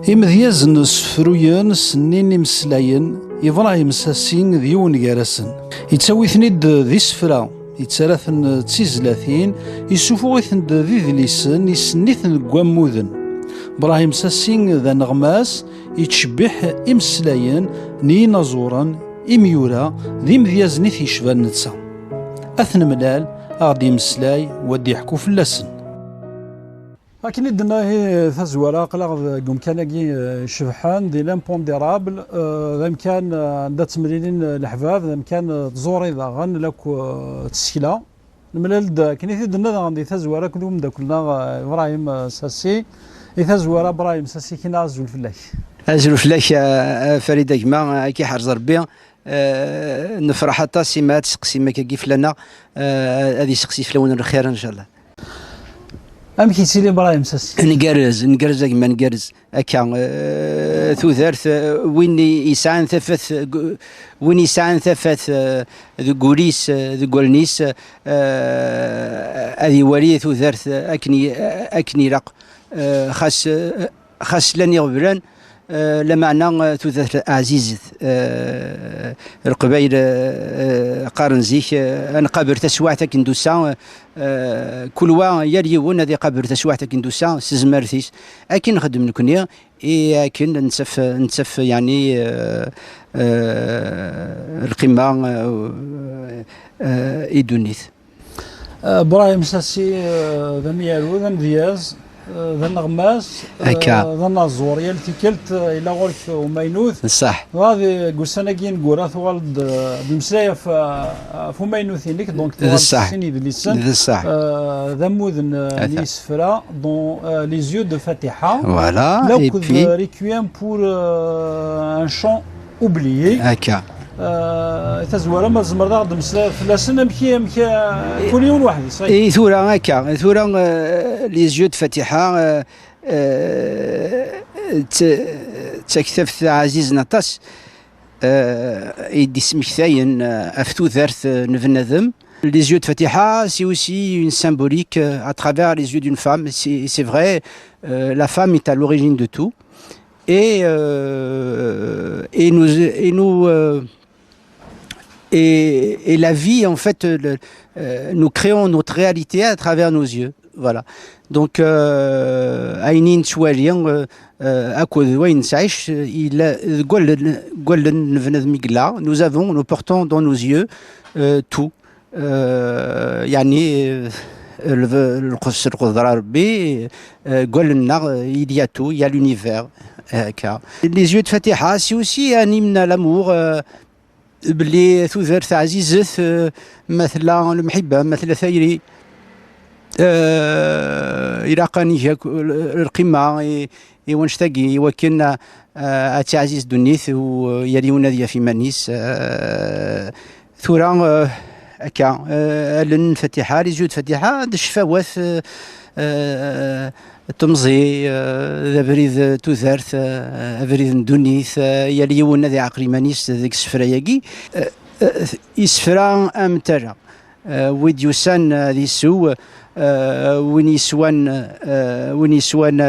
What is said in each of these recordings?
إمذياز نسفرويان سنين مسلاين إبراهيم ساسين ديون جارسن يتساوي ثنيد ذي سفرا يتسالاثن تسيزلاثين يسوفوثن ذي ذليسن يسنيثن قواموذن إبراهيم ساسين ذا نغماس يتشبح إمسلاين ني نزورا إميورا ذي مذياز نيثي شبان نتسا أثن ملال أغدي مسلاي ودي يحكو في اللسن لكن عندنا هي تزوره قلق كان شبحان دي لامبونديرابل ذا كان عندها تمرين الحفاظ ذا كان تزوري ذا غن لك تسكيلا الملال كان عندنا عندي تزوره كلهم دا كلنا ابراهيم ساسي تزوره ابراهيم ساسي كي نازل فلاك ازلو فلاك فريده كما كي حرز ربي نفرح حتى سيمات سقسي كيف لنا هذه سقسي فلون الخير ان شاء الله. أم كيتسيلي إبراهيم ساسي نقرز كما نقرز هكا ثوثرث وين يسعن ثفث ذو قوليس ذو قولنيس هذه ولي ثوثرث أكني رق خاص لن يغبران لمعنى ثوثرث عزيز القبائل قارن زيك أنا قابر تسوعتك كندوسا كل واحد يريون هذه قابر تسوعتك كندوسا سزمرثيس أكن نخدم نكوني أكن نتسف يعني القمة إدونيث إبراهيم ساسي ذا ميالو ذا مدياز ذا النغماس ذا النازور يالتي كلت إلى غورك ومينوث صح غادي قوساناكين قورا ثوالد بمسلايا في مينوثينيك دونك صح صح ذا مودن لي سفرا دون لي زيو دو فاتحة فوالا لو كنت ريكويام بور ان شون اوبليي هكا تزوره ما زمر ذا غدم سلا فلاسن مكي كل يوم واحد صحيح اي ثورة هكا ثورة لي زيو دو فاتحة تكتفت عزيز نطاس يدي سمكتاين افتو ذرث نفنذم. Les yeux de Fatiha, c'est aussi une symbolique à travers les yeux d'une femme. C'est vrai, la femme est à l'origine de tout. Et la vie, en fait, nous créons notre réalité à travers nos yeux. Voilà. Donc, Aïnin Choualian, nous portons dans nos yeux tout. يعني القدرة ربي قول لنا il y a tout, il y a l'univers. Les yeux de Fatiha, c'est aussi un hymne à l'amour باللي ثوثرث عزيزث مثل المحبة مثل ثيري إلى قانيجا القمة ونشتاقي وكنا أتي عزيز دنيث ويليون ذي في منيس ثورة هكا لن فتحة لي زيود فتحة الشفاوات تمزي ذا بريد توثرث بريد ندونيث يليون ذي عقري منيس ذيك السفراياكي يسفرا أمترا ويديوسان ذي سو وين يسوان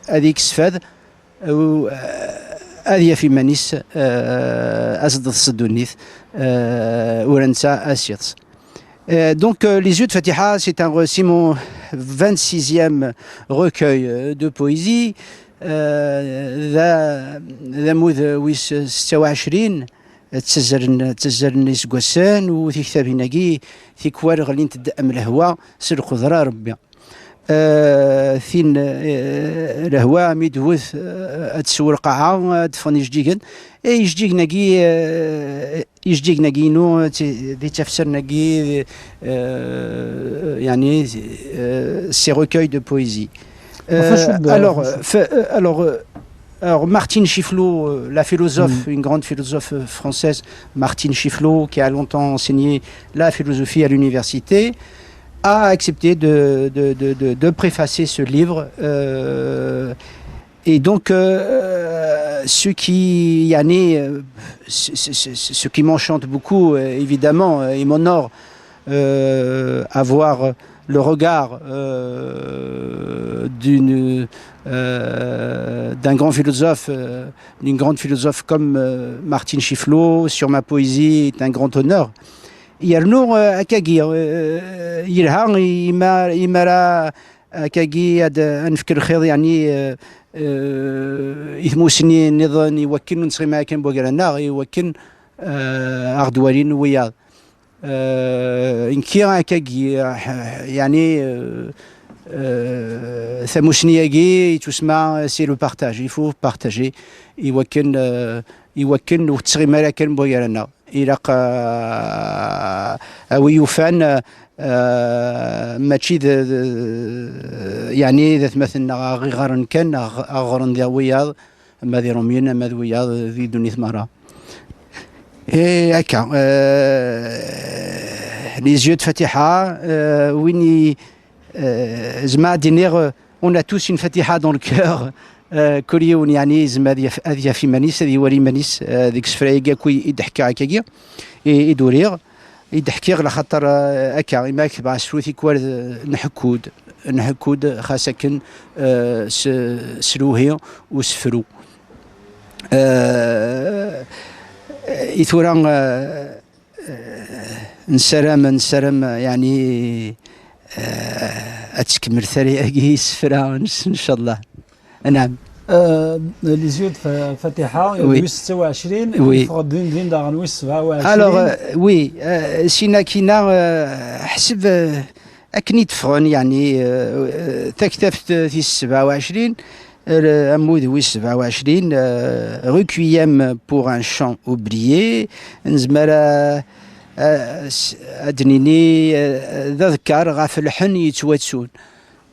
هذيك السفاد هذه في منيس أزد الصدونيث ورنسا أسيتس. Donc les yeux de Fatiha, c'est mon 26e recueil de poésie. ذا موذ ويس 26 تزرن يسقسان وفي كتابيناكي في كوارغ اللي نتدأم الهواء سر قدرة ربي ثين الهواء ميدوث تسور قاعة تفني جديقن يجديق ناكينو دي تفسر ناكي يعني سي recueils de poésie. Alors Martine Chiflot, la philosophe, une grande philosophe française, Martine Chiflot, qui a longtemps enseigné la philosophie à l'université, a accepté de préfacer ce livre. Et donc, ce qui m'enchante beaucoup, évidemment, et m'honore, avoir le regard d'une d'un grand philosophe, d'une grande philosophe comme Martine Chiflot sur ma poésie est un grand honneur. يرنو أكاجي يلها يمارا أكاجي نفكر خير يعني يثموسني نظن يوكن نسغي ما كان بوغرانا يوكن أغدوالين وياض إنكي أكاجي يعني ثموسنياجي تسمع سي لو بارتاج يفو بارتاجي يوكن وتسغي ما كان بوغرانا إلى ويوفان ماشي يعني ذات مثلنا غير كان غرن ذا وياض ما ذي روميين ما ذي وياض ذي دوني ثمارة هكا لي زيو فاتحة ويني زعما دينيغ on a tous une fatiha dans le cœur كل يوم يعني زعما هذه في مانيس هذه وري مانيس ديك السفرايه كوي يضحك هكاكيا يدوريغ يضحكي على خاطر هكا ما يكتب على السلوثي كوار نحكود خاصة سلوهي وسفرو إثورا نسرم يعني أتكمل ثري سفرا إن شاء الله نعم لي زيود فاتحة وي 26 وي فغدين دين داغن وي 27 الوغ وي سينا كينا حسب أكني تفغن يعني تكتفت في 27 أمود وي 27 ريكويام بور ان شان اوبليي نزمر أدنيني ذكر غاف الحن يتواتسون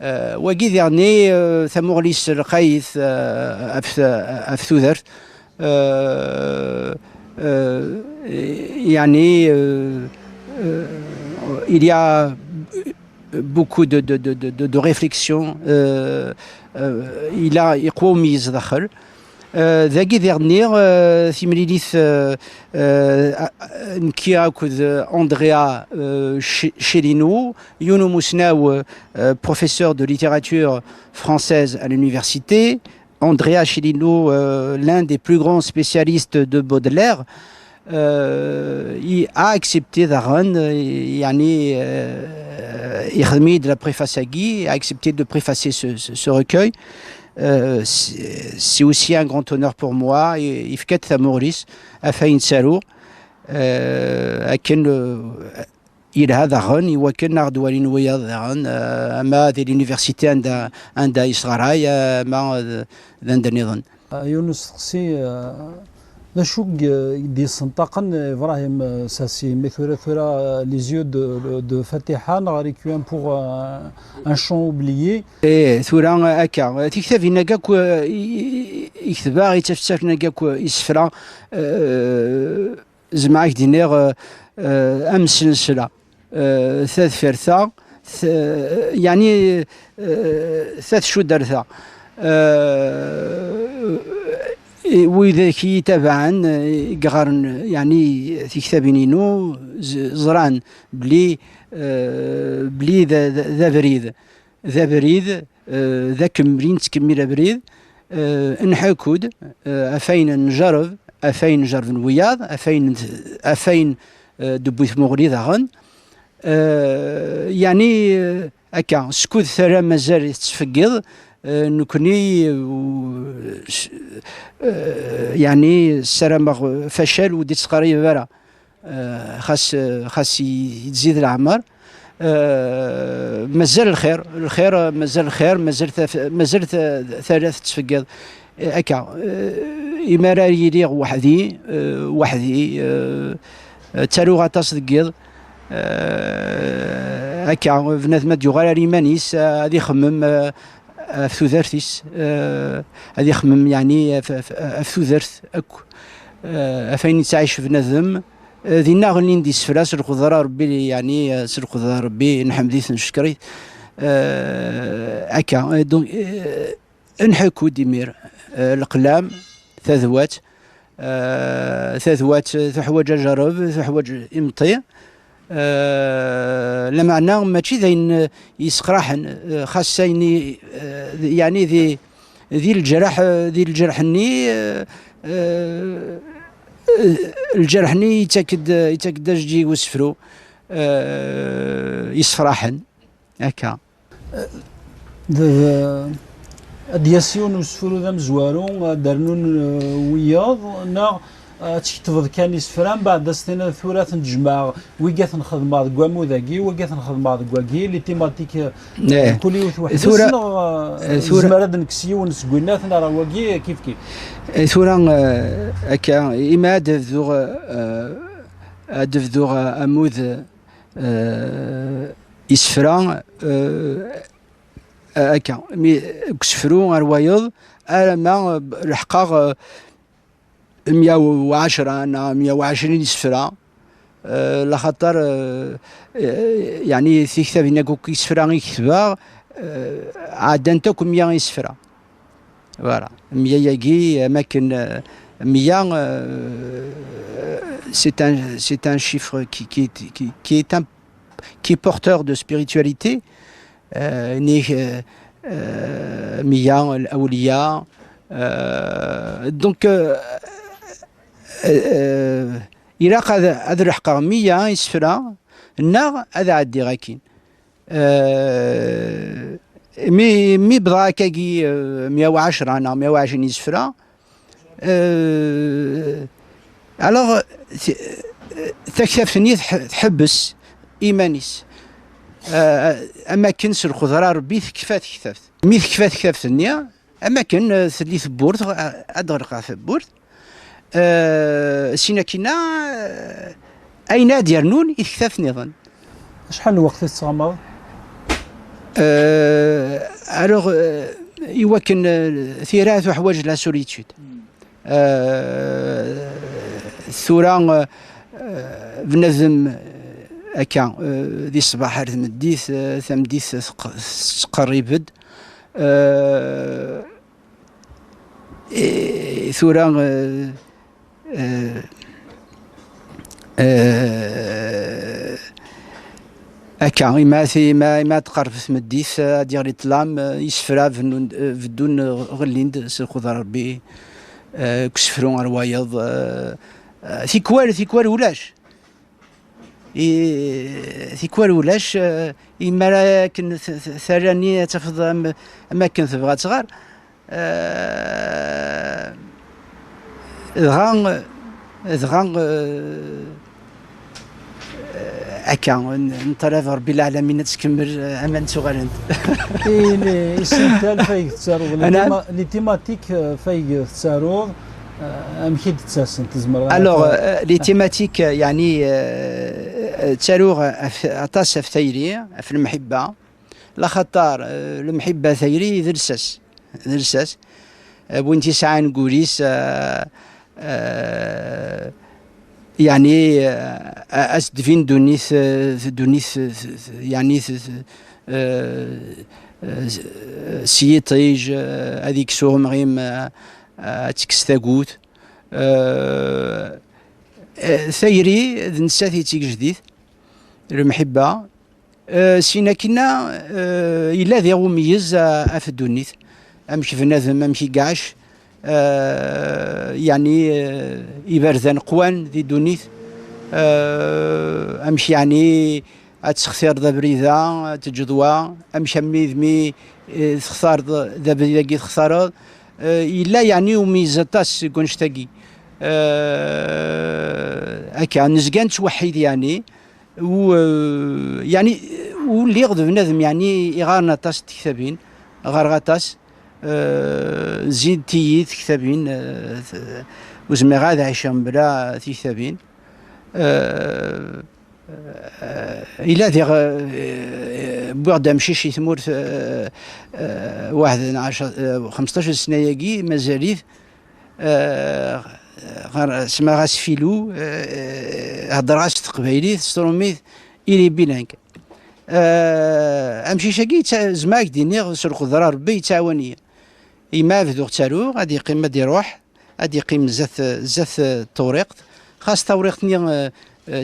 وكي ديرني ثمغليس القيث أفثوذر يعني il y a beaucoup de réflexion il a يقوم يزدخل ذاكي ديرني ثمليليث نكيا كود أندريا Chélineau يونو موسناو professeur de littérature française à l'université Andrea Chélineau l'un des plus grands spécialistes de Baudelaire il a accepté d'Aron يعني يخدمي de la préface a accepté de préfacer ce recueil c'est aussi un grand honneur pour moi يفكت ثموريس أفاين سارو أكن إلى هذا غن يوكن نغدوالين وياض غن أما ذي اليونيفرسيتي عند إسغراي ما ذن نظن يونس سي نشوق دي سنطقن إبراهيم ساسي مثورة لي زيو دو فاتحة نغريكوان بوغ ان شون اوبليي ثورا هكا تكتب نكاك يكتبا يتفتح نكاك يسفرا زعما دينيغ امس نسلا ثلاث فرثا يعني ثلاث شو درثا وإذا كي تبعا قرن يعني في كتابينينو زران بلي ذا بريد ذا كمرين تكمل بريد نحكود أفين نجرب وياض أفين دبوث مغري ذاغن يعني أكا سكوت ثرى مازال تفقد نكوني يعني السلام فشل ودي تقريبا برا خاص يزيد العمر مازال الخير مازال ثلاث تفقد هكا إمارة يليق وحدي تالو غطاس دقيض هكا بنادم ديوغال ريمانيس هذه يخمم في ذرثيس هذه يخمم يعني في ذرث اكو افين تعيش في نذم ذي ناغلي ندي سفلا سرقضرا ربي يعني سرقضرا ربي نحمديث نشكري هكا دونك نحكو ديمير القلام ثذوات تحوج جرب تحوج امطي لمعنى ماشي ذين يسقراحن خاصين يعني ذي ذي الجرحني الجرحني يتاكد جي وسفرو يصفراحن هكا. دياسيون وسفرو ذا مزوارو دارنون وياض نا تكتفض كان يسفران بعد سنين ثورات نجمع ويقات نخدم بعض كوامو ذاكي ويقات نخدم بعض كواكي لي تيماتيك كل يوث واحد ثورة نكسي ونسقينات نرى واكي كيف ثورة هكا إما دفذوغ أموذ يسفران هكا كسفرو روايض ما لحقا 110 أنا 120 يسفرا لخاطر يعني في كتاب هنا كوك يسفرا يكتبا عاد انتكم 100 يسفرا فوالا 100 يجي أماكن 100 c'est un chiffre qui est porteur de spiritualité. 100 الأولياء دونك إلا هذا الحقا 100 يسفرا النار هذا عادي غاكين مي بضا كاكي 110 أنا 120 يسفرا الوغ تكتفني تحبس إيمانيس أماكن الخضراء ربي كفات كثافت مي كفات كثافت النيا أماكن ثلي ثبورت أدغرق ثبورت سينا كينا أين ديالنون يكثاف نظن. شحال الوقت تتغمض؟ ألوغ يمكن ثيرات وحوايج لا سوليتود الثورة بنظم هكا ذي الصباح رث مديث ثمديث قريبد ثورة هكا ما تقرب في مديث ديال الإطلام يسفرا بدون غليند سلخضر ربي كسفرون روايض ثيكوال ولاش ثيكوال ولاش إما كن ثراني تفض أماكن تبغى تصغر دغان هكا نطلب ربي العالمين تكمل امان صغارين. السنتال فايق تسارو لي تيماتيك فايق تسارو امشي تتساسن تزمر. الوغ لي تيماتيك يعني تسارو عطاس في ثيري في المحبه لخطر المحبه ثيري ذرساس بوينتي ساعه نقوليس يعني أسدفين دونيث يعني سيطيج هذيك سوهم غيم تكستاقوت ثيري نساتي تيك جديد المحبة سينا كنا إلا ذي مميز في الدونيث أمشي في النظم أمشي قاعش يعني يبرزن قوان ذي دونيث أمشي يعني أتسختار ذا بريذا تجدوا أمشي مي تختار ذا بريذا كي تختار إلا يعني وميزاتاس كونشتاكي هكا نزقان توحيد يعني و يعني واللي يغضب نظم يعني يغارنا تاس تكتبين غارغاتاس زيد تييت كتابين وزمي غاد عيشهم بلا تكتابين إلا ذي بعد مشيش ثمور 15 سنة يجي مازاليت سما غاس فيلو هضراس تقبايلي ستروميث إلي بيلانك أمشي شاكي زماك ديني سرق ضرار ربي تعاونية إما في ذوق تالو غادي يقيم مادي يروح غادي يقيم زاث طوريقت خاص طوريقتني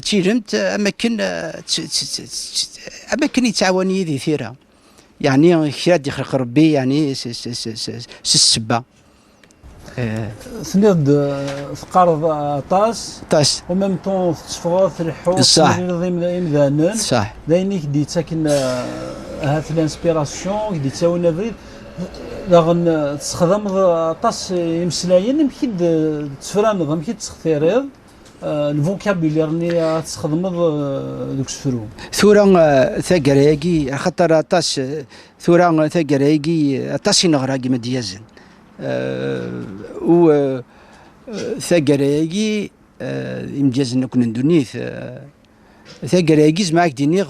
تيلمت أماكن يتعاوني ذي ثيرة يعني كراد يخلق ربي يعني السبه. ثنيد تقارض طاس طاس وميم طون تفغض الحوت صح إمذانن صح داينيك دي تاكن هات الانسبيراسيون دي تساوي بريد داغن تستخدم طاس يمسلاين يمكن تفرانض يمكن تختاريض الفوكابولير اللي تستخدم دوك السفرو ثورة ثقراقي خاطر طاس ثورة ثقراقي طاس نغراقي مديازن و ثقراقي يمجازن كنا ندونيث ثقراقي زعما دينيغ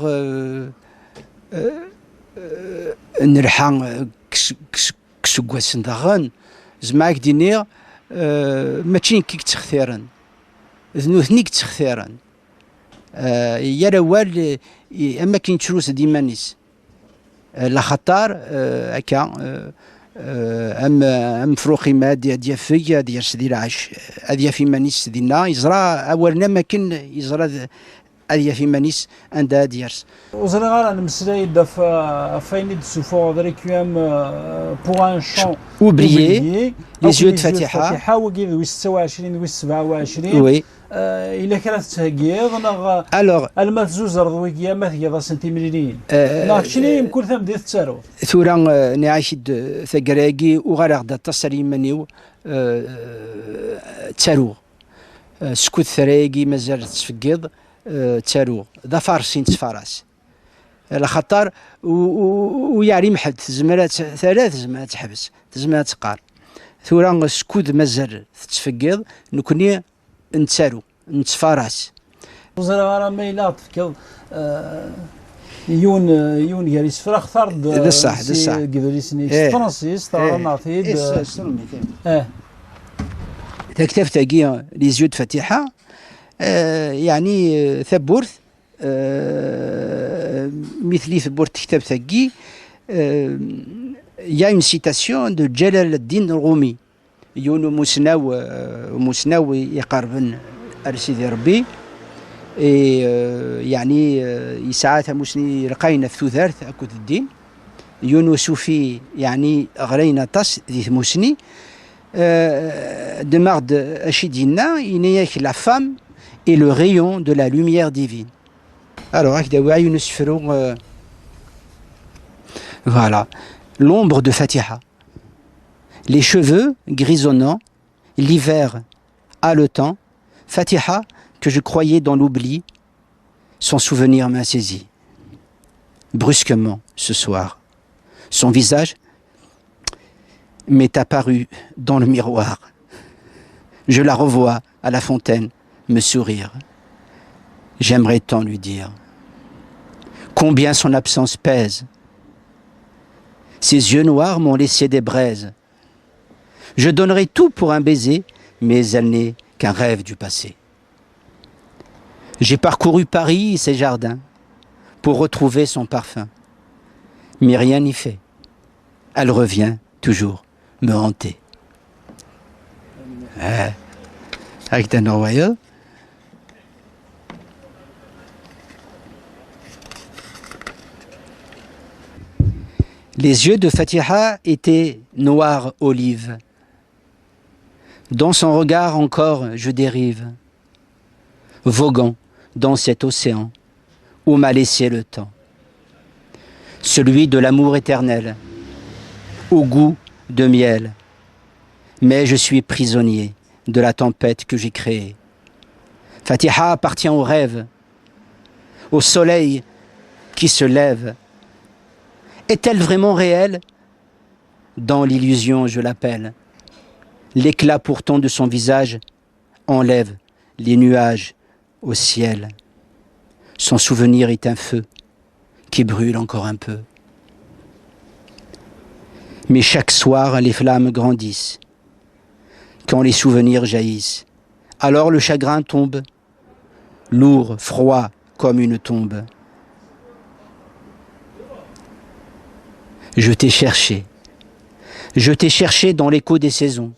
نرحان كسكواس داغن زعما دينيغ ماشي كيك تختارن ذنوثنيك تختارن يا روال اما كي نتشروس ديمانيس لا خطار هكا ام فروخي ما ديافي ديال سدي العش هذه في مانيس دينا يزرا اولنا ما كان يزرا هذه في مانيس عندها ديارس وزرا غير نمسلاي داف فايني سوفو ريكويام بور ان شون اوبليي لي جو فاتحه وكي ذوي 26 ذوي 27 وي الا كانت تهكيض نغ الوغ المات زوزر ذوي كيامات كيضا سنتيميلين ناكشني يمكن ثم ديال التارو ثورا نعيشد ثقراقي وغير غدا تصري منيو تارو سكوت ثراقي مازال تفقيض تارو ذا فارسين تفارس لخطر ويعني محد تزمرات ثلاث زمرات تحبس تزمرات تقار ثورا سكود مازال تفقيض نكوني نتسارو نتفارس وزرا غير ما الا تفكض يون ياريس فراخ ثارد ده صح ده صح كيدريسني فرانسيس طبعا نعطيد تكتف تاقي لي زيود فاتحه يعني ثبورث مثلي ثبورث كتاب تاقي يا اون سيتاسيون دو جلال الدين الرومي يونو مسناو يقربن ارسيدي ربي يعني يساعات مسني رقينا في ثوثارث اكود الدين يونو سوفي يعني غرينا طاس ذي مسني دمارد اشيدينا ينيك لا فام et le rayon de la lumière divine. Alors, voilà, l'ombre de Fatiha. Les cheveux grisonnants, l'hiver haletant, Fatiha que je croyais dans l'oubli, son souvenir m'a saisi. Brusquement, ce soir, son visage m'est apparu dans le miroir. Je la revois à la fontaine, me sourire. J'aimerais tant lui dire combien son absence pèse. Ses yeux noirs m'ont laissé des braises. Je donnerais tout pour un baiser, mais elle n'est qu'un rêve du passé. J'ai parcouru Paris et ses jardins pour retrouver son parfum. Mais rien n'y fait. Elle revient toujours me hanter. Avec un royaume. Les yeux de Fatiha étaient noirs olive. Dans son regard encore je dérive, voguant dans cet océan où m'a laissé le temps. Celui de l'amour éternel, au goût de miel. Mais je suis prisonnier de la tempête que j'ai créée. Fatiha appartient au rêve, au soleil qui se lève. Est-elle vraiment réelle? Dans l'illusion, je l'appelle. L'éclat pourtant de son visage enlève les nuages au ciel. Son souvenir est un feu qui brûle encore un peu. Mais chaque soir, les flammes grandissent. Quand les souvenirs jaillissent, alors le chagrin tombe, lourd, froid comme une tombe. Je t'ai cherché dans l'écho des saisons,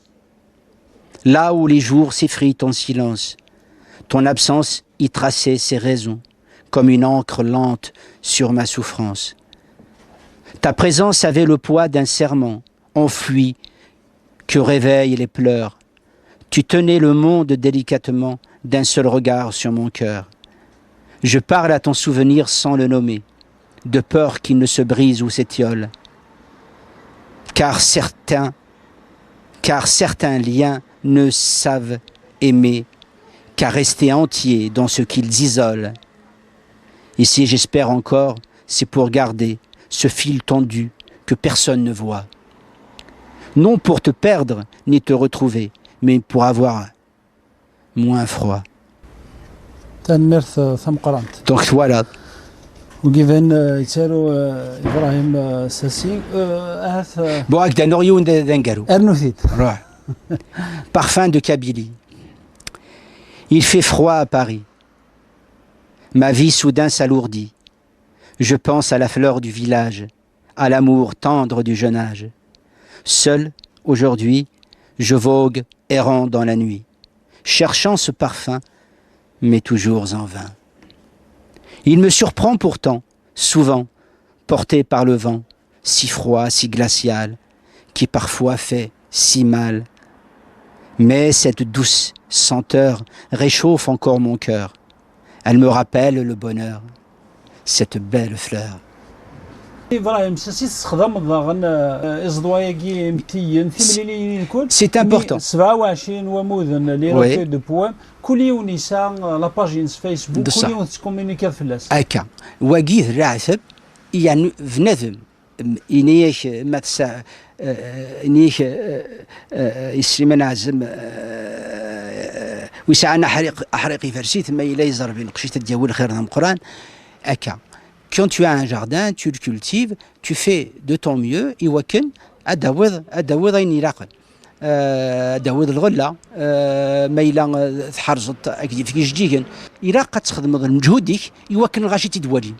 là où les jours s'effritent en silence. Ton absence y traçait ses raisons, comme une encre lente sur ma souffrance. Ta présence avait le poids d'un serment enfoui que réveillent les pleurs. Tu tenais le monde délicatement d'un seul regard sur mon cœur. Je parle à ton souvenir sans le nommer, de peur qu'il ne se brise ou s'étiole. Car certains liens ne savent aimer qu'à rester entiers dans ce qu'ils isolent. Et si j'espère encore, c'est pour garder ce fil tendu que personne ne voit. Non pour te perdre ni te retrouver, mais pour avoir moins froid. تنمرث ثم قرنت. Donc voilà. وكيفان يتسالو ابراهيم ساسي هاث Bon, هكذا نوريو دنقرو. ارنوثيت. روح. Parfum de Kabylie. Il fait froid à Paris. Ma vie soudain s'alourdit. Je pense à la fleur du village, à l'amour tendre du jeune âge. Seul, aujourd'hui, je vogue errant dans la nuit, cherchant ce parfum, mais toujours en vain. Il me surprend pourtant, souvent, porté par le vent, si froid, si glacial, qui parfois fait si mal. Mais cette douce senteur réchauffe encore mon cœur. Elle me rappelle le bonheur, cette belle fleur. C'est important. هكا وقيث الرعثب يعني بنذم إنيش ما تسع إنيش يسمى عزم ويسعنا أحرقي فرسي ثم يليزر بين قشيت الديول خير من القرآن هكا. Quand tu as un jardin, tu le cultives, tu fais de ton mieux, يوكن أداوض أين يلاقن داود الغله ميلا تحرزت اكدي في جديكن الى قد تخدم المجهود ديك يوكن الغاشي تدوالي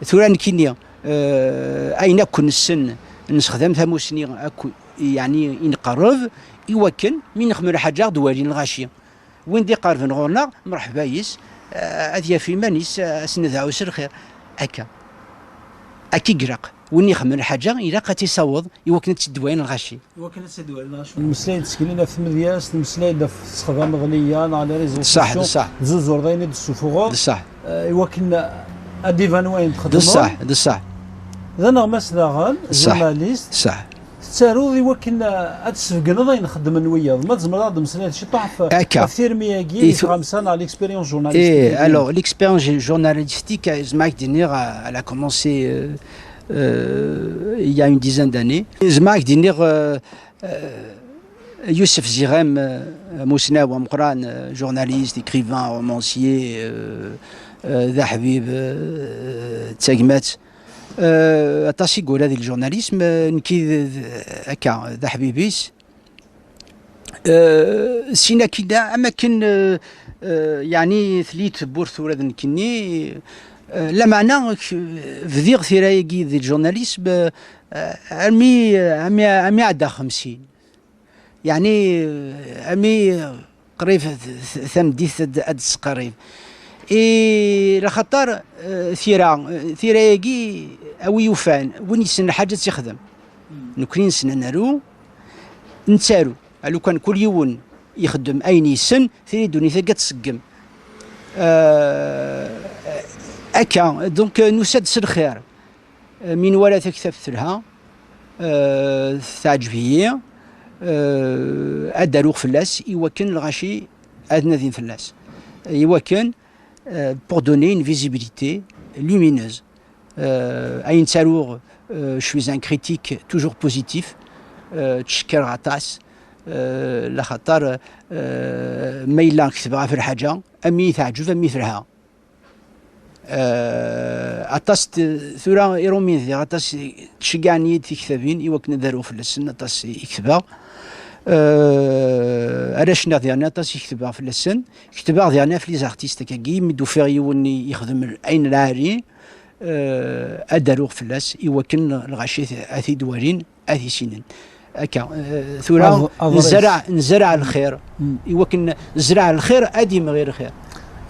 ثوران كينيا اين كن السن نستخدم ثموسني اكو يعني نقرب يوكن من نخمر حاجه دوالي الغاشيه وين دي قارف نغورنا مرحبا يس اذيا في مانيس سندعو سر خير هكا اكي قرق وين يخمر حاجه الى قد يصوض يوكن تدوين الغاشي يوكن تدوين الغاشي المسلايد تسكنينا في مذياس المسلايد في استخدام غنيه على ريزو صح زوز وردين السفوغ صح يوكن اديفان وين تخدموا صح ذا نغمس داغال جورناليست صح تسارو يوكن اتسفقنا ضاين نخدم نويا ما تزمر هذا مسلايد شي طاح كثير مياكي خمسه على ليكسبيريونس جورناليستيك alors l'expérience journalistique Zmak Diner elle a commencé il y a une dizaine d'années. Zmak Diner Youssef Zirem Mousna Wamqran, journaliste, écrivain, romancier, ذا حبيب تساقمات أطاسي يقول هذا الجورناليزم نكي هكا ذا حبيبيس سينا كدا أما كن يعني ثليت بورث ولاد نكني لا معنى فذيغ ثيرايكي ذي الجورناليزم أمي عدا 50 يعني أمي قريب ثمديث أدس قريب لخطر ثيرايكي أوي يوفان وين يسن حاجة تخدم نكرين سن نارو نتسارو لو كان كل يوم يخدم أين يسن ثيري دوني ثقة تسقم أكا دونك نسد الخير من ولا تكتف لها تعجبيه أداروغ فلاس يوكن الغاشي أدنى ذين فلاس يوكن pour donner une visibilité lumineuse. Aïn Salour, je suis un critique toujours positif. تشكر غطاس لا خطر ما إلا كتبغى في الحاجة أمي تعجب أمي فرها أطاس ثورة إيرومين ذي أطاس تشجعني تكتبين يوكن دارو في السن أطاس يكتبها علاش ديالنا أطاس يكتبها في السن كتبها ديالنا في لي زارتيست كاكي مدو فيغي وني يخدم أين العاري أدارو في اللاس يوكن الغاشي أثي دوالين أثي سنين هكا ثورة نزرع الخير يوكن زرع الخير اديم غير خير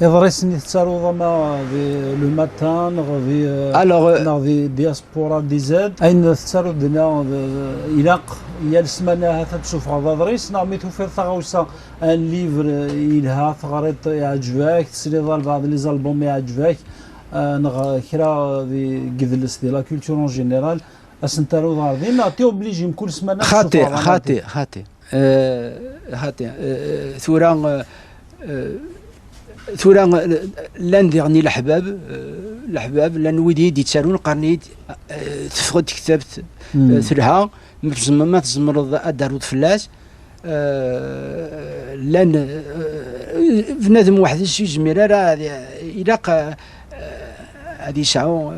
إضريسني تتاروض ما في لو ماتان في في دياسبورا دي زاد أين تتاروض هنا إلاق يا السمانة هذا تشوف هذا ضريس نعم توفر ثغوسة ان ليفر يلها ثغريط يعجبك تسريض بعض لي زالبوم يعجبك كرا في قذلس دي لا كولتور اون جينيرال اسنتارو ضاردين نعطيو اوبليجي كل سمانة خاطئ ثورة لان ديغني الحباب لان ويدي يتسالون قرنيد تفقد كتبت ثلها ما تزمرض ادارود فلاس لان بنادم واحد شي جميله راه الى هذه ساعه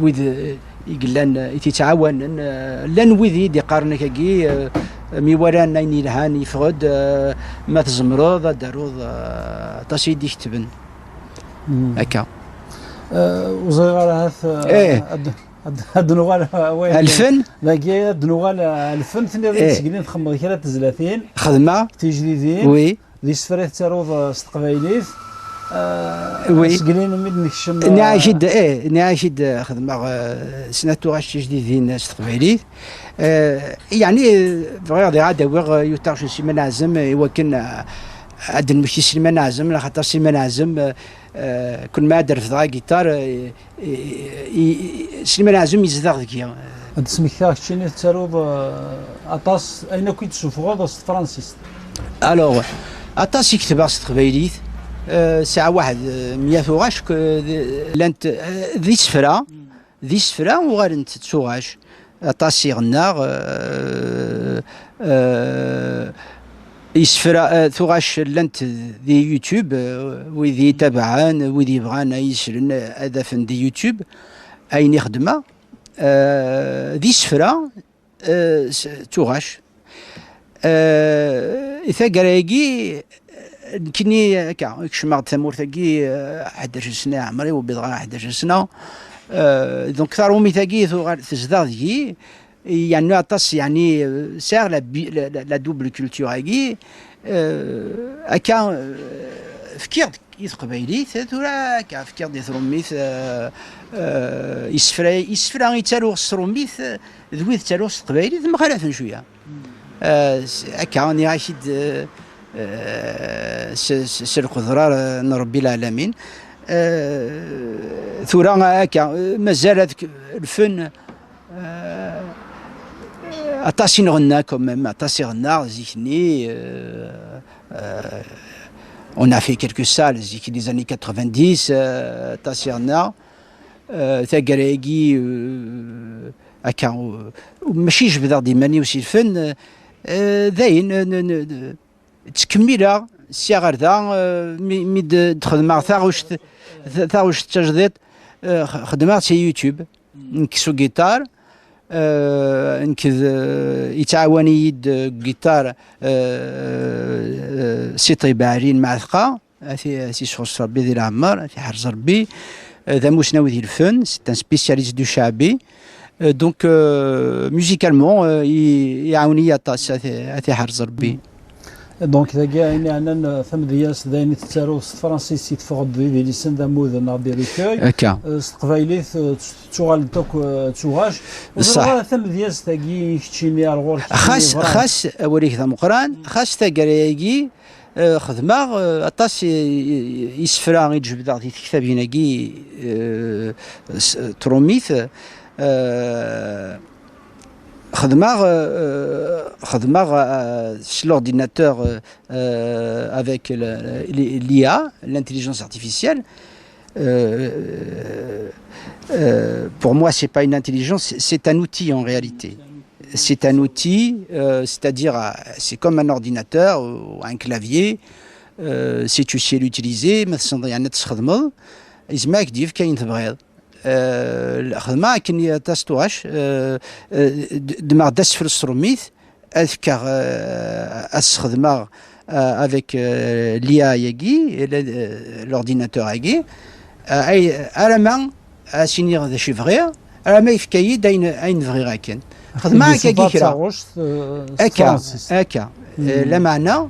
ويد يقلان يتعاون لان ويدي دي قارنك كي ميوران نايني لهاني يفقد ما تزمرض دارود تشيدي كتبن هكا وزغال هاث الدنوغال وين الفن لاقي الدنوغال الفن ثاني تسجلين تخمر كرا تزلاتين خدمه تجديدين وي دي سفريت تاروض استقبايليت وي تسجلين من الشم نعاشد خدمه سنتو غاش تجديدين استقبايليت يعني بغير عاد يوتاش سيمان عزم يوكن عاد ماشي سيمان عزم لا خاطر سيمان عزم كل ما دار في ضغا جيتار سيمان عزم يزدغ ذكي هاد سميتها شتيني تاروض اطاس اين كنت تشوفوا فرانسيس الوغ اطاس يكتب استقبايليت ساعه واحد 100 وغاش لانت ذي سفرا وغادي تسوغاش اطاس يغناغ يسفرا ثوغاش لانت دي يوتيوب ويدي تابعان ويدي بغانا يسرن هدف دي يوتيوب اين يخدمه دي سفرا توغاش إذا قرايقي كني كشماغ ثمور ثقي 11 سنة عمري وبيضغى 11 سنة دونك ثارو ثقي تزداد ذي يعني أطاس يعني ساغ لا دوبل كولتور هاكي هكا فكير يتقبايلي ثورا هكا فكير دي ثروميث يسفرا يتالو الثروميث ذوي يتالو التقبايلي ثم خلافن شوية هكا راني عايشيد سر القدرة ربي العالمين ثورا هكا مازال هذاك الفن أطاسي نغنى كوميم أطاسي غنى زيكني on a fait quelques salles زيك les années 90 أطاسي غنى ثقراقي هكا ماشي جبدة ديماني وسي الفن داين تكميلة سي غير ذا مي تخدم ثاغوش تجديد خدمت سي يوتيوب نكسو جيتار نكذ يتعاوني يد جيتار سي طيبارين مع ثقة سي شخص ربي ذي العمر في حرز ربي ذا موسناوي ذي الفن سي ان سبيسياليست دو شعبي دونك ميوزيكالمون يعاوني طاس في حرز ربي دونك ذا كاين عندنا ثم دياس داين تتارو فرانسيس يتفقد دي لسان ذا مودن دي ريكوي هكا استقبايلي تشوغال توك تشوغاش صح ثم دياس تاكي كتشيني الغور خاص اوريك ذا مقران خاص تاكايكي خدمه اطاس يسفرا يجبد في كتابين كي تروميث خدمه sur l'ordinateur avec l'IA, l'intelligence artificielle. Pour moi, c'est pas une intelligence, c'est un outil en réalité. C'est un outil, c'est-à-dire c'est comme un ordinateur ou un clavier. Si tu sais l'utiliser, مثلا يعني تخدمه يسمعك ديف كاين تبغيض. الخدمة كني تستواش دماغ داس في السروميث أذكر أستخدمها avec l'IA يجي l'ordinateur يجي أي أرمان أسينير ذا شيفغير أرما يفكيد أين فغير كان خدمة كي كرا هكا لا معنى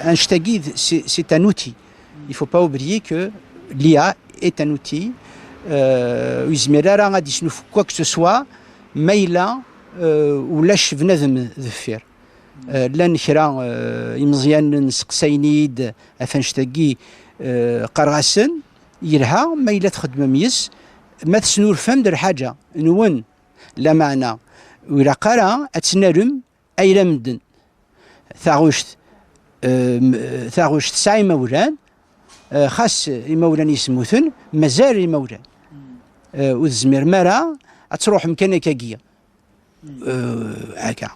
Hashtag, c'est un outil. Il ne faut pas oublier que l'IA est un outil. Quoi que ce soit, maïla ou lâche venadem ذفير. لان كرا يمزيان نسقساينيد افنشتاكي قرغسن يرها ما الا تخدم ميس ما تسنور فهم در حاجه نون لا معنى ولا قرا اتسنرم اي مدن ثاغوشت ساي مولان خاص المولان يسموثن مازال المولان وزمير مرا تروح مكانك كاكيا هكا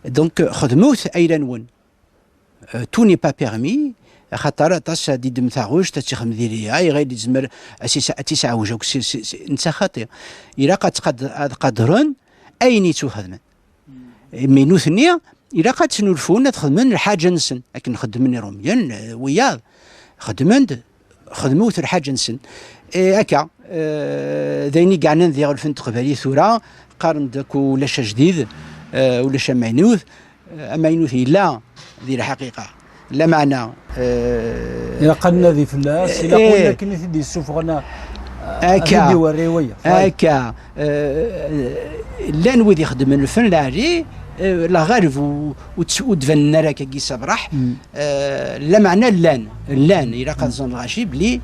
دونك خدموت ايلا نون تو ني با بيرمي خاطر طاش دي دم ثاغوش تتخم ديري اي غير يزمر تسعه وجهك انت خاطئ الا قدرن اين تخدم مينوثني الا قد تنولفون تخدمن الحاجه نسن لكن خدمني روميان وياض خدموت الحاجه نسن هكا ذيني كاع نذير الفن تقبالي ثوره قارن داك ولا شا جديد ولا شا معنوث معنوث لا ذي الحقيقه لا معنى إلا قلنا ذي فلاس إلا قلنا كني تدي السفغنا هكا والرواية هكا لا نودي يخدم الفن العالي لا غارف ودفن راك كي صبرح لا معنى اللان إلا قد ظن الغاشي بلي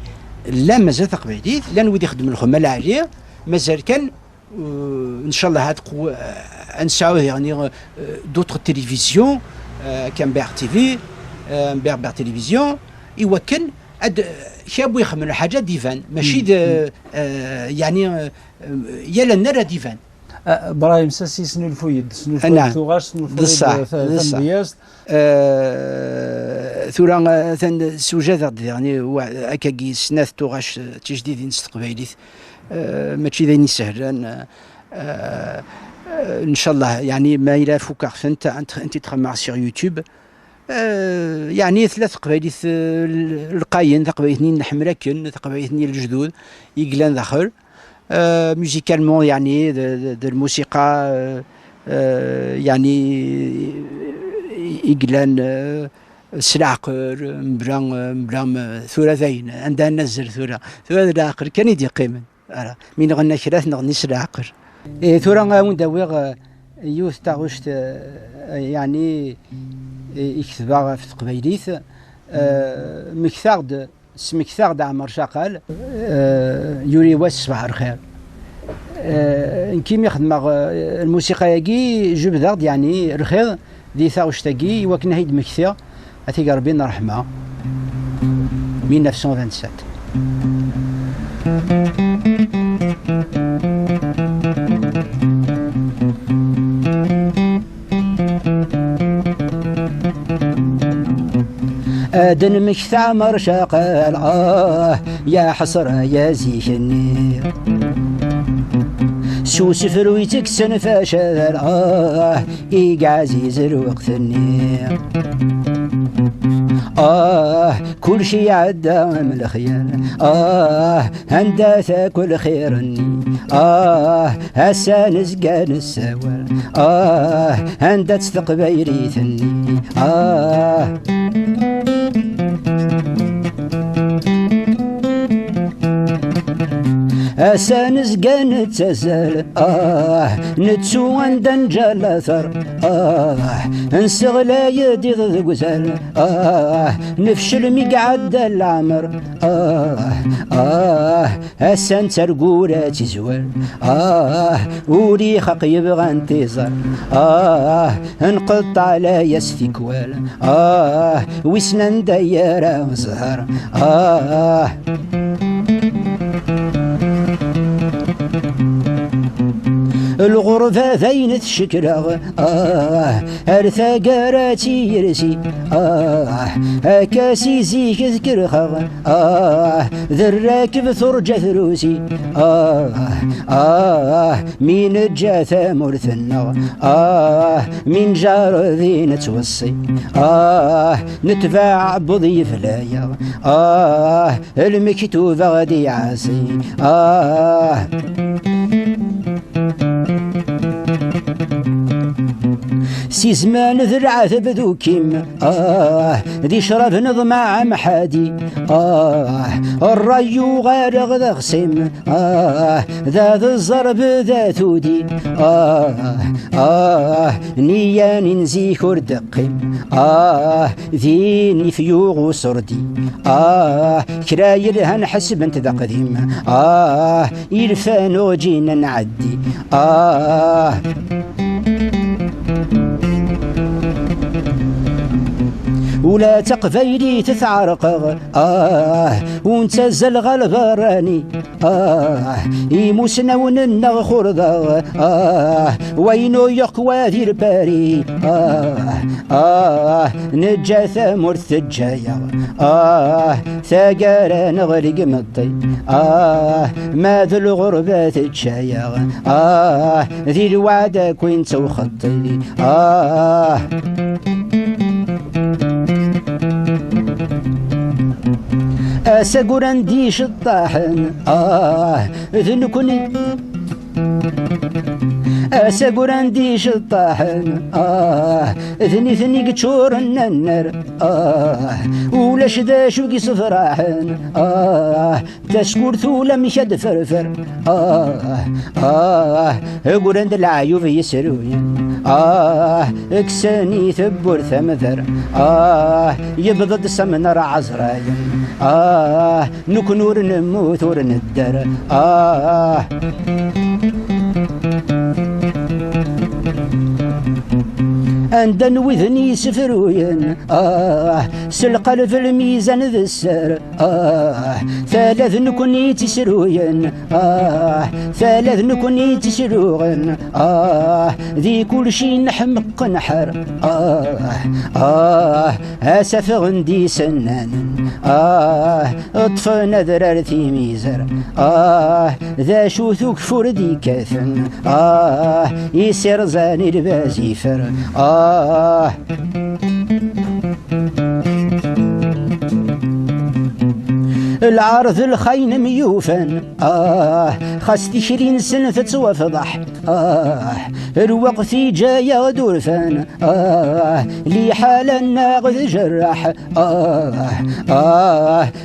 لا مازال تقبيليت لا نودي يخدم الخدمه العاليه مازال كان ان شاء الله هاد نسعوا يعني دوطر تلفزيون كان بيع تي في بيع تلفزيون يوكل شاب يخمم حاجه ديفان ماشي يعني يلا نرى ديفان ابراهيم ساسي سنو الفويد سنو الفويد توغاش سنو الفويد ثنبياس ثورا ثن سوجاد يعني هكاكي سنات توغاش تجديد نستقبيليت ماشي ذيني سهل ان شاء الله يعني ما الى فوق انت تخمع سير يوتيوب يعني ثلاث قبايليت القاين تقبايلتني الحمراكن تقبايلتني الجدود يقلان ذاخر موسيقالمون يعني الموسيقى يعني يقلان سلاقر مبرام ثورة ذين عندها نزل ثورة العقر كان يدي قيمة من غنى شراث نغني سلاقر ثورة مدوغ يوث تاغوشت يعني يكتبها في تقبيليث مكثاغد عمر شاقال يوري واس صباح الخير كيما يخدم الموسيقى ياكي جبدغد يعني رخيض ذي ثاغوشتاكي وكن هيد مكثيا أتي ربي نرحمها 1927 أدن مكثع مرشقال يا حسرة يا زيشني سو سفرويتك سنفاشل إيق عزيز الوقت النير كل شي عدى من الخير هنداثا كل خيرني هسا نزقى نساور هندا تستقبيلي ثني هسا نزقى نتسال نتسو عند نجال اثر نسغلا يدي ضد قزال نفشل مقعد العمر هسا نترقورا تزوال ولي خق يبغى انتظار نقط على يسفي كوال وسنا ندير زهر الغرفة ذين تشكرا أرثا قاراتي يرسي أكاسي زيك ذكرخا ذراكب ثرجة ثروسي مين الجاثة مرثنا من جار ذين توصي نتباع بضيف لايا المكتوب غادي عاسي سي زمان ذي العذب ذوكيم ذي شرف نظمع محادي الري غارغ ذا غسيم ذا الزرب ذا ثودي نيان نزيك وردقيم ذيني فيوغ وصردي كراير هنحسب انت ذا قديم يلفانو جينا نعدي ولا تقفيلي تثعرق ونتزل غالبراني يموسنا وننا خرضا وينو يقوى ذي الباري نجا ثمر ثجايا ثاقارا نغرق مطي ما ذو الغربة تجايا ذي الوعدة كوين توخطي أساقوران ديش الطاحن ذنكني أساقوران ديش الطاحن ذني ثني قتشور النار ولاش ذا شوقي صفراحن تسكور ثولا مشاد فرفر قوران دلعيوف يسروين اكساني ثبور ثمثر يبضد سمنر عزراين نكنور نموت ورندر عندن وذني سفروين سلقل في الميزان ذا السر ثلاث نكوني تسروين ثلاث نكوني تسروغن ذي كل شي نحمق نحر اسف غندي سنان اطفى نذر في ميزر ذا شوثوك فردي كاثن يسير زاني البازيفر العرض الخين ميوفن خاص 20 سنة تتوافضح الوقت جاي دورفان لي حالا ناغذ جراح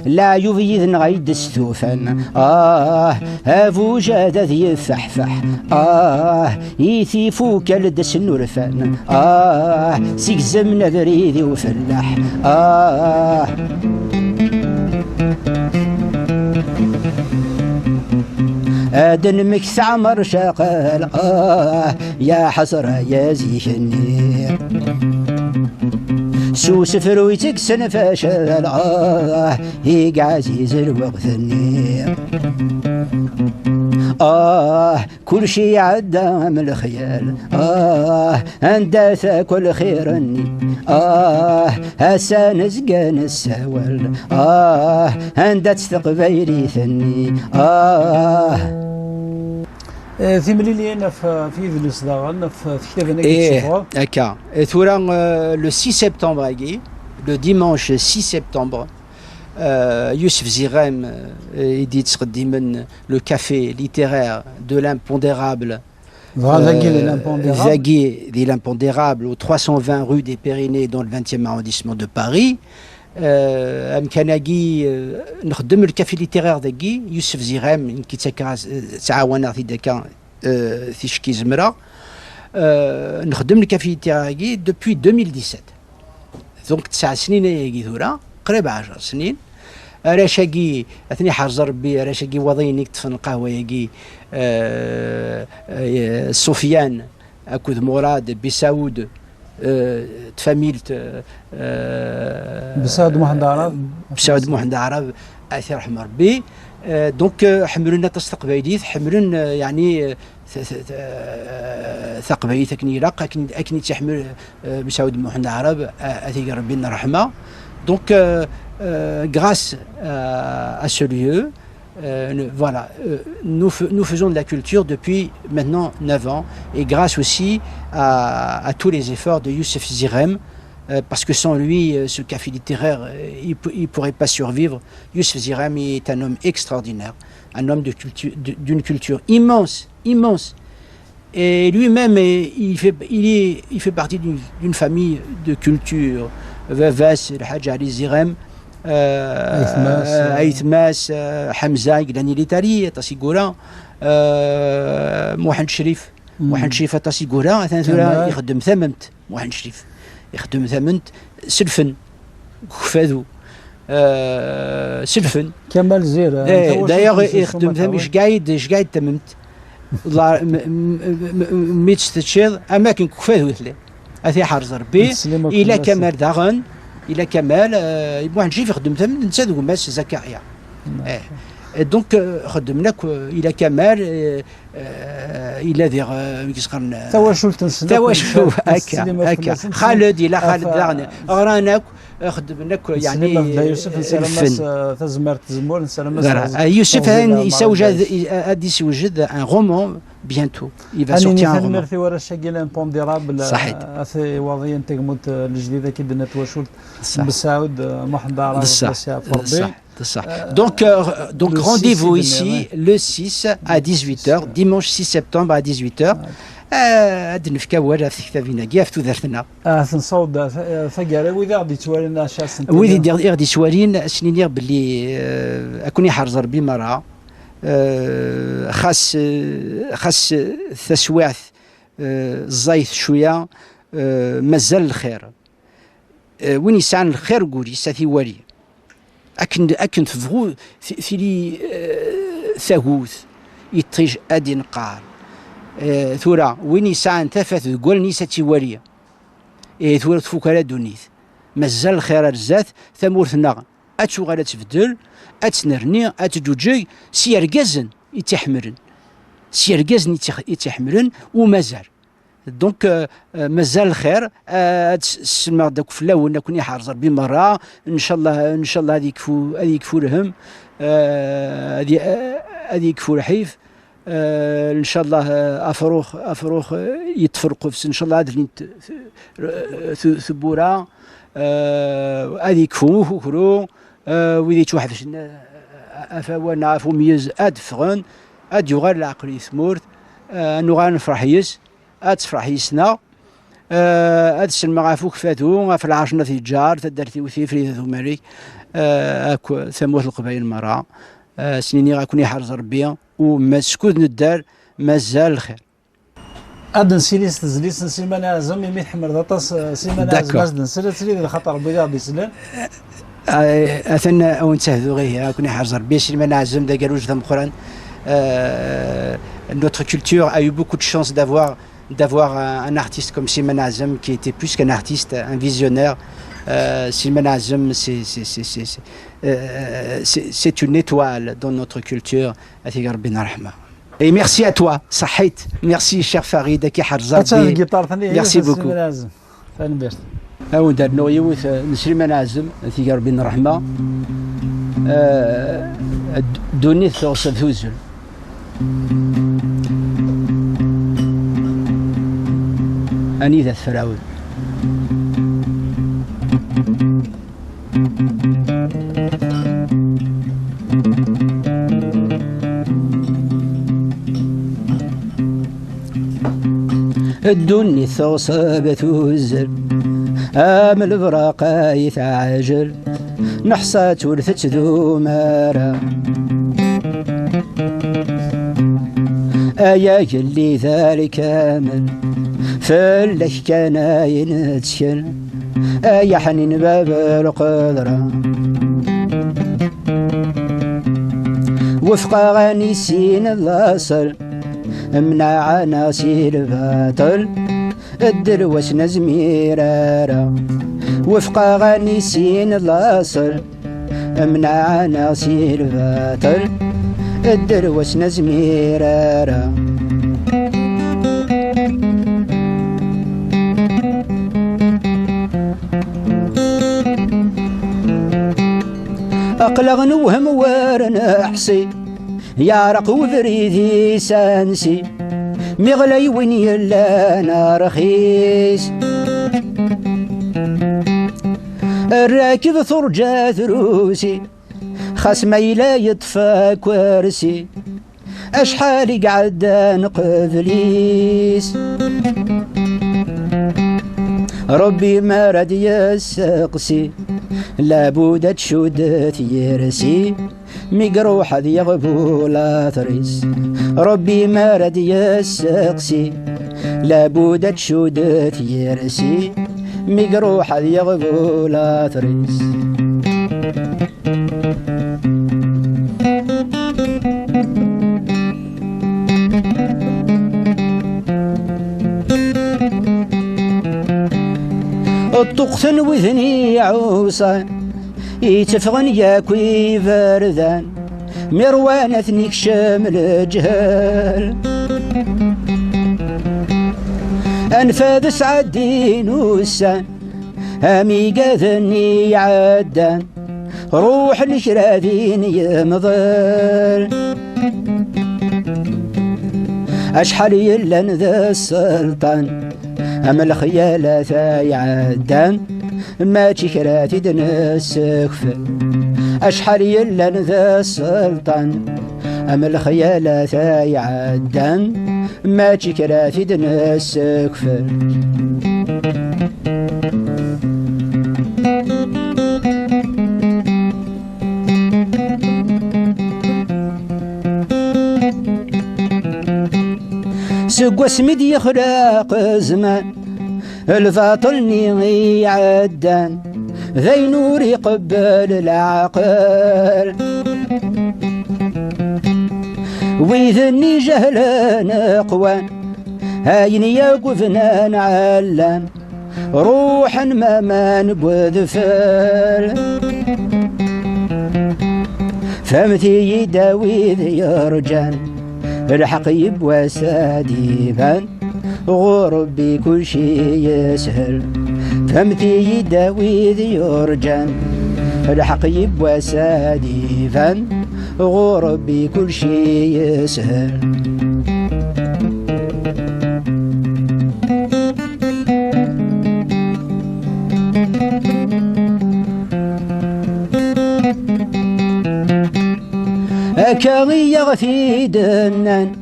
لا يفيذ نغيد استوفن هافو جاد ذي يفحفح يثيفو كالدس النورفان سيكزم نذريذي وفلاح آدن مكس عمر شاقل يا حسرة يا زيشني سو سفروي تكسن فاشل هيك عزيز الوقتني كل شي عدى من الخيال انداث كل خيرني هسا نزقان السوال اندات ثقبيلي ثني ثمليلين في الإصدار في كتابنا كتشوفها هكا ثورا لو 6 سبتمبر هاكي لو ديمانش 6 سبتمبر يوسف زيغام يدي تقدم لو كافي ليتيرير دو لامبونديرابل Zagui de l'impondérable au 320 rue des Pyrénées dans le 20e arrondissement de Paris. أمكاناجي نخدم الكافي ليتيرير داكي يوسف زيغام كي تعاونا في داكا في شكي زمرة نخدم الكافي ليتيرير دوبوي 2017 دونك 9 سنين ياكي ثورا قريب 10 سنين راشاكي اثني حرز ربي راشاكي وضيني كتفن القهوه ياكي سفيان اكود مراد بسعود تفاميلت بسعود محمد عرب بسعود محمد عرب اثير رحم ربي دونك حملنا تستقبليت حملن يعني ثقبي تكني لاق اكني تحمل بسعود محمد عرب اثير ربي الرحمه دونك grâce à ce lieu, voilà, nous faisons de la culture depuis maintenant 9 ans et grâce aussi à tous les efforts de Youssef Zirem, parce que sans lui, ce café littéraire, il ne pourrait pas survivre. Youssef Zirem est un homme extraordinaire, un homme d'une culture immense, immense. Et lui-même, il fait partie d'une famille de culture. Vavas, El Hadj Ali Zirem, Aïtmas, Hamza, Iglani Litali, Tassigura, Mohamed Sherif. Mohamed Sherif Tassigura, il خدم ثمنت Mohamed Sherif. يخدم ثمنت سلفن كفادو سلفن كمال زير. دايوغ يخدم ثمن اش قايد تممت والله ميتش تشيض اماكن كفاه وثلي اثي حرز ربي الى كمال داغن الى كمال واحد شي يخدم ثمن نسى ذوك ماس زكايا دونك خدمنا الى كمال الى ذي كيسقرن تواشل هكا خالد الى خالد داغن غراناك خدمنا يعني يوسف نسلم تزمر تزمور نسلم يوسف يسوجد ان رومان بيانتو يفا سورتي ان رومان في ورا شاكيل امبونديرابل في وضعيه تقمت الجديده كي درنا تواشلت بالسعود محضر صح. Donc rendez-vous ici le 6 à 18h, dimanche 6 septembre à 18h. هاد نفكا ولا في كتابنا كاع في تودرتنا تنصود ثقاله وإذا غادي توالينا شاس وإذا غادي توالين سنينير باللي أكوني حرز ربي مرة خاص تسواعث الزايث شوية مازال الخير وين يسعن الخير قولي ساثي والي أكن تفغو في لي ثاغوث يطيج أدي نقار ثورة وين يسعى تفات تقول نيسا تيوالية ثورة تفوك على دونيث مازال الخير الزات ثمورثنا أتشوغالة تفدل أتنرني أتجوجي سيرقزن يتحمرن ومازال دونك مازال الخير تسمع داك فلاو نكون يحرز ربي مرة ان شاء الله هذه يكفو لهم هذه يكفو الحيف ان شاء الله افروخ يتفرقوا ان شاء الله هذه ثبورا هذه يكفوه كرو ويدي توحد افاوانا عفو ميز ادفغن اد يغال العقل يثمورت نغال نفرح يس اتفرح يسنا اد سلم غافوك فاتو في العاشرة في الجار تدرتي وثي فريد ذو مالك اكو ثموت القبائل المرأة سنيني غاكوني حرز ربي وما سكوت ندار مازال الخير ادن سيليس تزليس سيمان عزم يميت حمر داطاس سيمان عزم ازدن سيلي خطر ربي غادي يسلم اثنا او نتهدو غير كوني حرز ربي سيمان عزم دا قالوا جدام قران notre culture a eu beaucoup de chance d'avoir un artiste comme Silman Azem qui était plus qu'un artiste, un visionnaire. Silman Azem, c'est une étoile dans notre culture. Et merci à toi, Sahit. Merci, cher Farid, qui merci beaucoup. أود أنه يوث نسلمان عزم في ربي الرحمة دوني ثوصل ثوزل أني ذا الفراود الدني ثوصل ثوزل أم البراق يتعجل نحصات ورثت ذو مارا أيا اللي ذلك كامل فلك كان ينتشل أيا حنين باب القدرة وفق غني سين الأصل منع ناسي الباطل الدروس نزميرارا وفق غني سين الأصل منع ناسي الباطل الدروس نزميرارا أقلغ نوهم وارنا أحصي يعرق وفريدي سانسي مغلي وين يلا انا رخيص الراكب ثرجة ثروسي خاص ما يلا يطفى كوارسي أشحال قعدان قبليس ربي ما رد يسقسي لابد تشودت يرسي مقروح ذي يغبولا ثريس ربي ما رد يسقسي لابد تشودت يرسي مقروح ذي يغبولا ثريس الطقثن وذني عوصان يتفغن ياكوي فردان مروان اثنيك شامل الجهال انفاذ سعدين وسان امي قاذني عدان روح الشراذين يمضل اشحال يلن ذا السلطان أما الخيال ثاي عدان ما تشكراتي دنسكف أشحال يلن ذا السلطان أما الخيال ثاي عدان ما تشكراتي دنسكف سقوى سميد يخلق زمان الفاطلني عدان ذي نور يقبل العقل ويذني جهلان اقوان هاين يقفنا نعلم روحا ما نبذفل فهمتي يداوي ذي رجال الحق يبوى ساديبان غربي كل شي يسهل فهمتي يداوي ذي يرجان الحق يبوى ساديبان غربي كل شي يسهل أكاغي يغفي دنان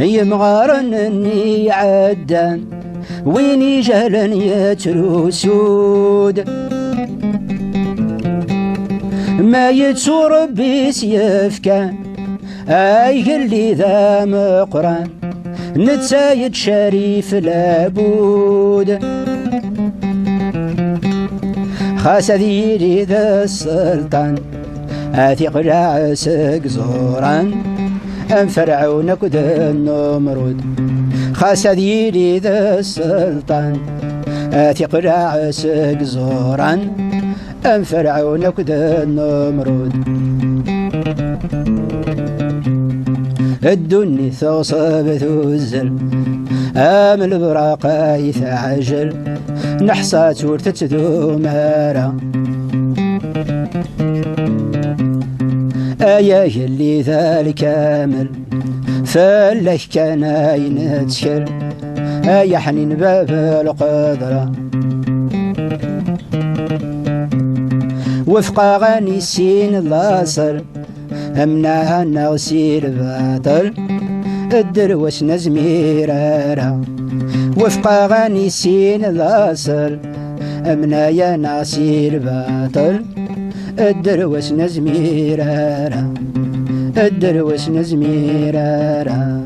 يمغارنني عدان ويني جهلا يتلو سود ما يتسو ربي سيفكان أي اللي ذا مقران نتسايد شريف لابود خاس ذيري ذا السلطان أثق راسك زوران أم فرعون كد النمرود خاس ذيري ذا السلطان أثق راسك زوران أم فرعون كد النمرود الدني ثوصب ذوزل أم البراق يثعجل نحصى تورتت ذو مارا أيا اللي ذلك كامل فالله كان ينتشل أيا حنين باب القدرة وفق غني السين اللاصر أمناها نغسيل باطل الدروس نزميرارا وفق غني السين اللاصر أمنايا نغسيل باطل الدروس نزميرارا الدروس نزميرارا